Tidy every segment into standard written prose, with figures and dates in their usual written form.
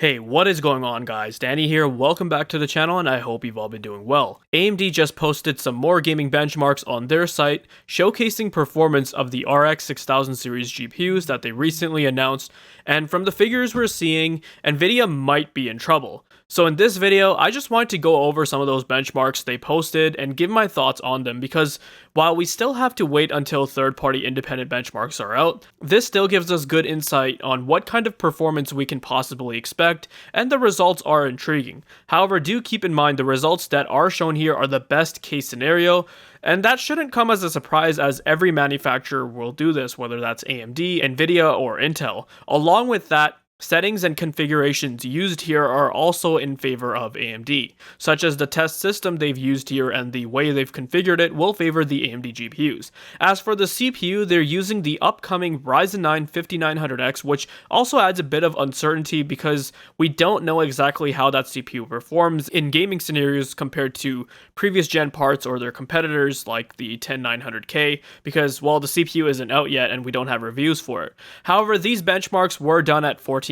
Hey, what is going on guys? Danny here, welcome back to the channel and I hope you've all been doing well. AMD just posted some more gaming benchmarks on their site, showcasing performance of the RX 6000 series GPUs that they recently announced, and from the figures we're seeing, Nvidia might be in trouble. So in this video, I just wanted to go over some of those benchmarks they posted and give my thoughts on them because while we still have to wait until third-party independent benchmarks are out, this still gives us good insight on what kind of performance we can possibly expect, and the results are intriguing. However, do keep in mind the results that are shown here are the best case scenario, and that shouldn't come as a surprise as every manufacturer will do this, whether that's AMD, Nvidia, or Intel. Along with that, settings and configurations used here are also in favor of AMD, such as the test system they've used here and the way they've configured it will favor the AMD GPUs. As for the CPU, they're using the upcoming Ryzen 9 5900X, which also adds a bit of uncertainty because we don't know exactly how that CPU performs in gaming scenarios compared to previous gen parts or their competitors like the 10900K, because, well, the CPU isn't out yet and we don't have reviews for it. However, these benchmarks were done at 1440p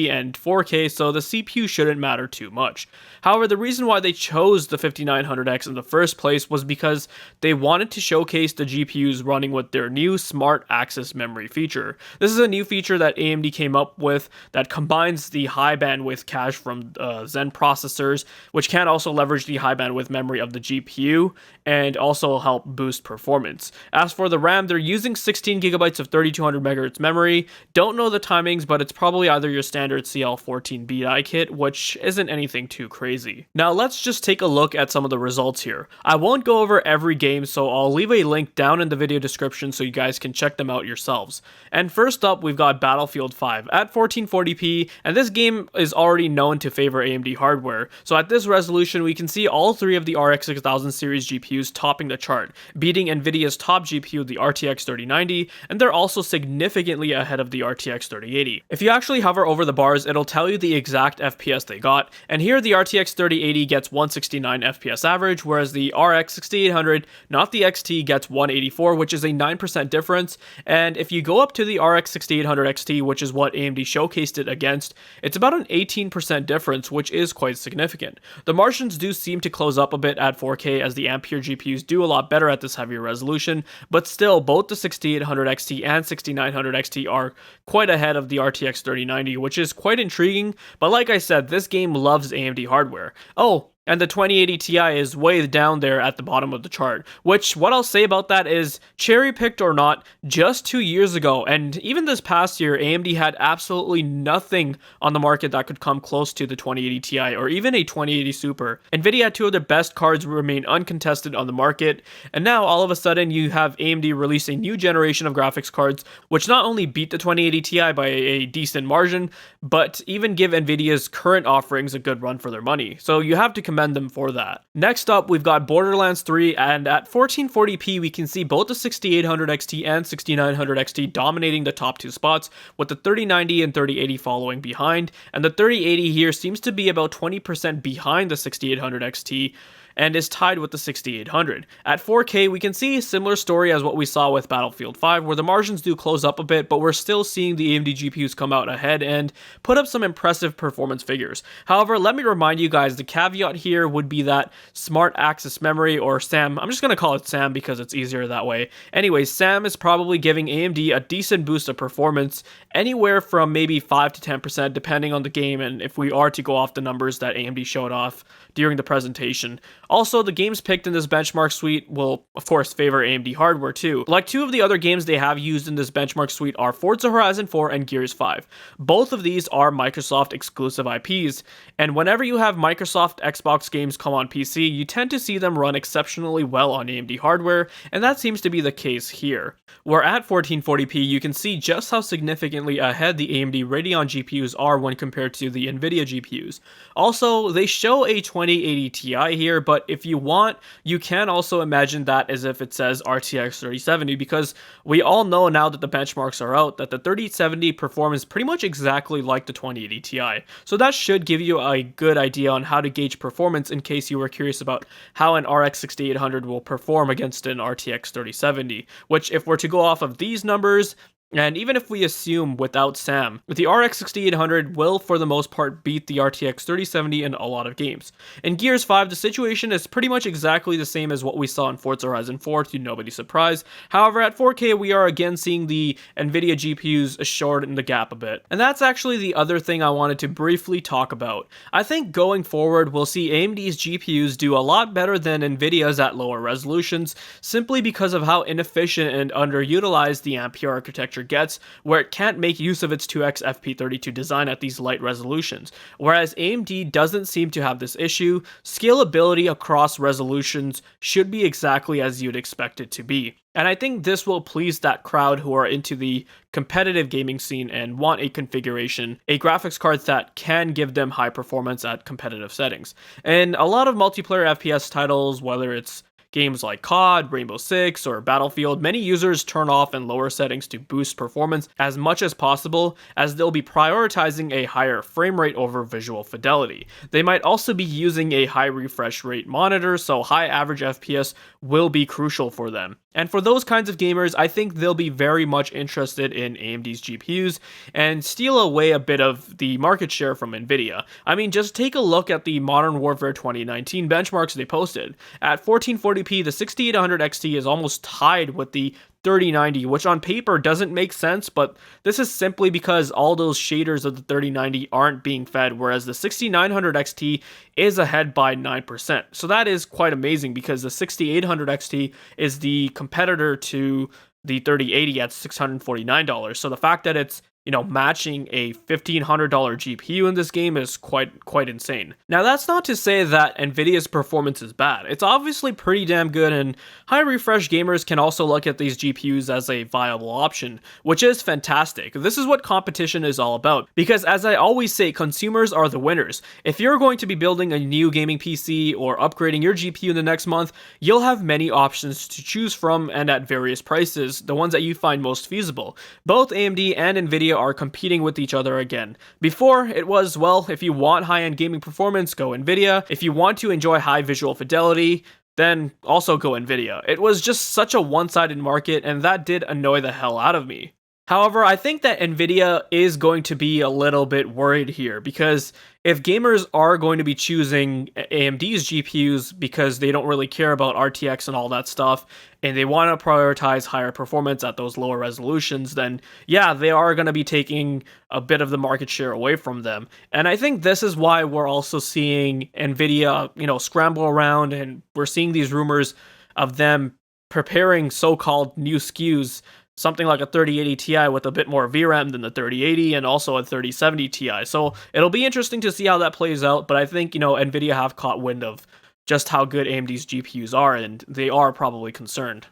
and 4K, so the CPU shouldn't matter too much. However, the reason why they chose the 5900X in the first place was because they wanted to showcase the GPUs running with their new Smart Access Memory feature. This is a new feature that AMD came up with that combines the high bandwidth cache from Zen processors, which can also leverage the high bandwidth memory of the GPU and also help boost performance. As for the RAM, they're using 16 gigabytes of 3200 MHz memory. Don't know the timings, but it's probably either your standard CL14B die kit, which isn't anything too crazy. Now let's just take a look at some of the results here. I won't go over every game, so I'll leave a link down in the video description so you guys can check them out yourselves. And first up, we've got Battlefield 5 at 1440p, and this game is already known to favor AMD hardware. So at this resolution, we can see all three of the RX 6000 series GPUs topping the chart, beating Nvidia's top GPU, the RTX 3090, and they're also significantly ahead of the RTX 3080. If you actually hover over the bars, it'll tell you the exact FPS they got, and here the RTX 3080 gets 169 FPS average, whereas the RX 6800, not the XT, gets 184, which is a 9% difference, and if you go up to the RX 6800 XT, which is what AMD showcased it against, it's about an 18% difference, which is quite significant. The margins do seem to close up a bit at 4K as the Ampere GPUs do a lot better at this heavier resolution, but still both the 6800 XT and 6900 XT are quite ahead of the RTX 3090, which is quite intriguing, but like I said, this game loves AMD hardware. Oh, and the 2080 Ti is way down there at the bottom of the chart, which what I'll say about that is, cherry-picked or not, just 2 years ago, and even this past year, AMD had absolutely nothing on the market that could come close to the 2080 Ti or even a 2080 Super. Nvidia had two of their best cards remain uncontested on the market, and now all of a sudden you have AMD release a new generation of graphics cards, which not only beat the 2080 Ti by a decent margin, but even give Nvidia's current offerings a good run for their money. So you have to commend them for that. Next up, we've got Borderlands 3, and at 1440p we can see both the 6800 XT and 6900 XT dominating the top two spots, with the 3090 and 3080 following behind, and the 3080 here seems to be about 20% behind the 6800 XT, and is tied with the 6800. At 4K, we can see a similar story as what we saw with Battlefield 5, where the margins do close up a bit, but we're still seeing the AMD GPUs come out ahead and put up some impressive performance figures. However, let me remind you guys, the caveat here would be that Smart Access Memory, or SAM, I'm just going to call it SAM because it's easier that way. Anyways, SAM is probably giving AMD a decent boost of performance, anywhere from maybe 5 to 10% depending on the game, and if we are to go off the numbers that AMD showed off during the presentation. Also, the games picked in this benchmark suite will, of course, favor AMD hardware too. Like two of the other games they have used in this benchmark suite are Forza Horizon 4 and Gears 5. Both of these are Microsoft exclusive IPs, and whenever you have Microsoft Xbox games come on PC, you tend to see them run exceptionally well on AMD hardware, and that seems to be the case here. Where at 1440p, you can see just how significantly ahead the AMD Radeon GPUs are when compared to the Nvidia GPUs. Also, they show a 2080 Ti here, but if you want, you can also imagine that as if it says RTX 3070, because we all know now that the benchmarks are out that the 3070 performs pretty much exactly like the 2080 Ti. So that should give you a good idea on how to gauge performance in case you were curious about how an RX 6800 will perform against an RTX 3070, which if we're to go off of these numbers, And even if we assume without Sam, the RX 6800 will for the most part beat the RTX 3070 in a lot of games. In Gears 5, the situation is pretty much exactly the same as what we saw in Forza Horizon 4, to nobody's surprise. However, at 4K, we are again seeing the Nvidia GPUs shorten the gap a bit. And that's actually the other thing I wanted to briefly talk about. I think going forward, we'll see AMD's GPUs do a lot better than Nvidia's at lower resolutions, simply because of how inefficient and underutilized the Ampere architecture gets, where it can't make use of its 2x FP32 design at these light resolutions, whereas AMD doesn't seem to have this issue. Scalability across resolutions should be exactly as you'd expect it to be. And I think this will please that crowd who are into the competitive gaming scene and want a configuration, a graphics card that can give them high performance at competitive settings. And a lot of multiplayer FPS titles, whether it's games like COD, Rainbow Six, or Battlefield, many users turn off in lower settings to boost performance as much as possible, as they'll be prioritizing a higher frame rate over visual fidelity. They might also be using a high refresh rate monitor, so high average FPS will be crucial for them. And for those kinds of gamers, I think they'll be very much interested in AMD's GPUs and steal away a bit of the market share from Nvidia. I mean, just take a look at the Modern Warfare 2019 benchmarks they posted. At 1440p, the 6800 XT is almost tied with the 3090, which on paper doesn't make sense, but this is simply because all those shaders of the 3090 aren't being fed, whereas the 6900 XT is ahead by 9%. So that is quite amazing, because the 6800 XT is the competitor to the 3080 at $649. So the fact that it's matching a $1,500 GPU in this game is quite insane. Now, that's not to say that Nvidia's performance is bad. It's obviously pretty damn good, and high refresh gamers can also look at these GPUs as a viable option, which is fantastic. This is what competition is all about, because as I always say, consumers are the winners. If you're going to be building a new gaming PC or upgrading your GPU in the next month, you'll have many options to choose from, and at various prices, the ones that you find most feasible. Both AMD and Nvidia are competing with each other again. Before, it was, well, if you want high-end gaming performance, go Nvidia. If you want to enjoy high visual fidelity, then also go Nvidia. It was just such a one-sided market, and that did annoy the hell out of me. However, I think that Nvidia is going to be a little bit worried here, because if gamers are going to be choosing AMD's GPUs because they don't really care about RTX and all that stuff, and they want to prioritize higher performance at those lower resolutions, then yeah, they are going to be taking a bit of the market share away from them. And I think this is why we're also seeing Nvidia, scramble around, and we're seeing these rumors of them preparing so-called new SKUs, something like a 3080 Ti with a bit more VRAM than the 3080, and also a 3070 Ti. So it'll be interesting to see how that plays out, but I think, Nvidia have caught wind of just how good AMD's GPUs are, and they are probably concerned.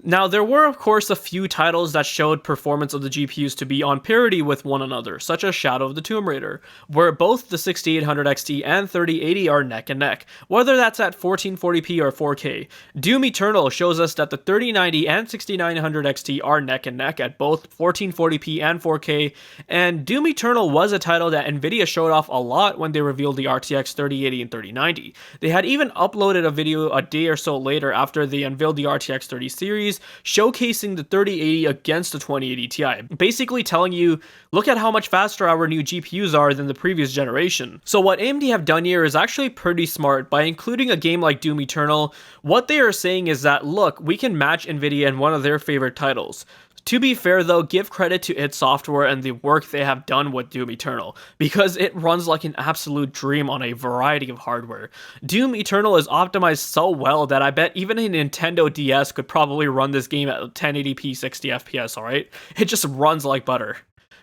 Now, there were of course a few titles that showed performance of the GPUs to be on parity with one another, such as Shadow of the Tomb Raider, where both the 6800 XT and 3080 are neck and neck, whether that's at 1440p or 4K. Doom Eternal shows us that the 3090 and 6900 XT are neck and neck at both 1440p and 4K, and Doom Eternal was a title that Nvidia showed off a lot when they revealed the RTX 3080 and 3090. They had even uploaded a video a day or so later after they unveiled the RTX 30 series, showcasing the 3080 against the 2080 Ti, basically telling you, look at how much faster our new GPUs are than the previous generation. So what AMD have done here is actually pretty smart. By including a game like Doom Eternal, what they are saying is that, look, we can match Nvidia in one of their favorite titles. To be fair though, give credit to id Software and the work they have done with Doom Eternal, because it runs like an absolute dream on a variety of hardware. Doom Eternal is optimized so well that I bet even a Nintendo DS could probably run this game at 1080p 60 FPS, alright? It just runs like butter.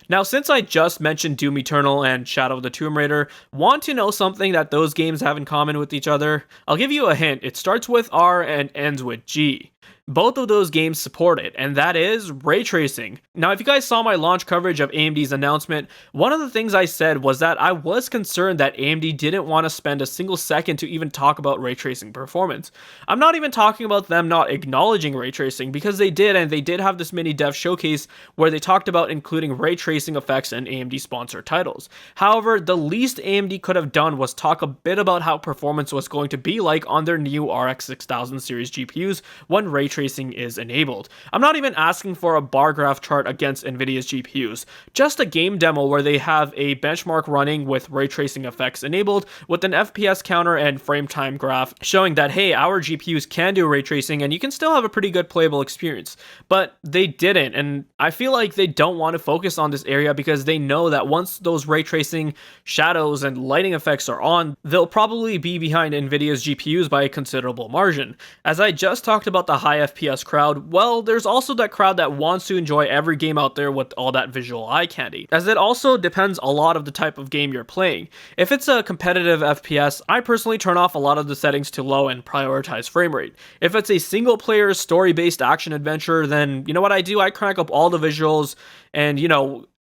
Now, since I just mentioned Doom Eternal and Shadow of the Tomb Raider, want to know something that those games have in common with each other? I'll give you a hint. It starts with R and ends with G. Both of those games support it, and that is ray tracing. Now, if you guys saw my launch coverage of AMD's announcement, one of the things I said was that I was concerned that AMD didn't want to spend a single second to even talk about ray tracing performance. I'm not even talking about them not acknowledging ray tracing, because they did, and they did have this mini dev showcase where they talked about including ray tracing effects in AMD sponsored titles. However, the least AMD could have done was talk a bit about how performance was going to be like on their new RX 6000 series GPUs when ray tracing is enabled. I'm not even asking for a bar graph chart against Nvidia's GPUs, just a game demo where they have a benchmark running with ray tracing effects enabled with an FPS counter and frame time graph showing that, hey, our GPUs can do ray tracing and you can still have a pretty good playable experience. But they didn't, and I feel like they don't want to focus on this area because they know that once those ray tracing, shadows, and lighting effects are on, they'll probably be behind Nvidia's GPUs by a considerable margin. As I just talked about the high FPS crowd, well, there's also that crowd that wants to enjoy every game out there with all that visual eye candy, as it also depends a lot of the type of game you're playing. If it's a competitive FPS, I personally turn off a lot of the settings to low and prioritize frame rate. If it's a single player story-based action adventure, then you know what I do? I crank up all the visuals and,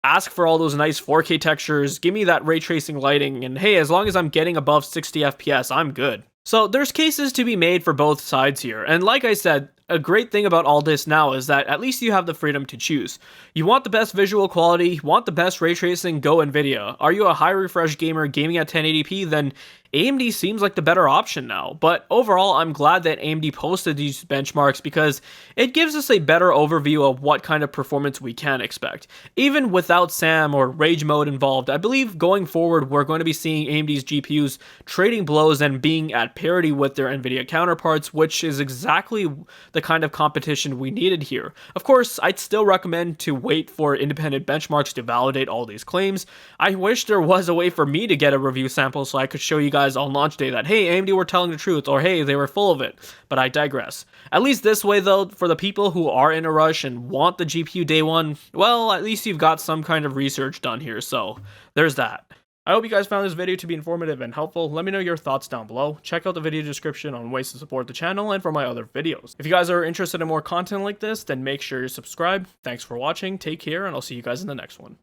ask for all those nice 4K textures, give me that ray tracing lighting, and hey, as long as I'm getting above 60 FPS, I'm good. So there's cases to be made for both sides here, and like I said, a great thing about all this now is that at least you have the freedom to choose. You want the best visual quality, you want the best ray tracing, go Nvidia. Are you a high refresh gamer gaming at 1080p, then AMD seems like the better option now. But overall, I'm glad that AMD posted these benchmarks because it gives us a better overview of what kind of performance we can expect. Even without SAM or Rage mode involved, I believe going forward we're going to be seeing AMD's GPUs trading blows and being at parity with their Nvidia counterparts, which is exactly the kind of competition we needed here. Of course, I'd still recommend to wait for independent benchmarks to validate all these claims. I wish there was a way for me to get a review sample so I could show you guys on launch day that, hey, AMD were telling the truth, or hey, they were full of it, but I digress. At least this way though, for the people who are in a rush and want the GPU day one, well, at least you've got some kind of research done here, so there's that. I hope you guys found this video to be informative and helpful. Let me know your thoughts down below. Check out the video description on ways to support the channel and for my other videos. If you guys are interested in more content like this, then make sure you subscribe. Thanks for watching, take care, and I'll see you guys in the next one.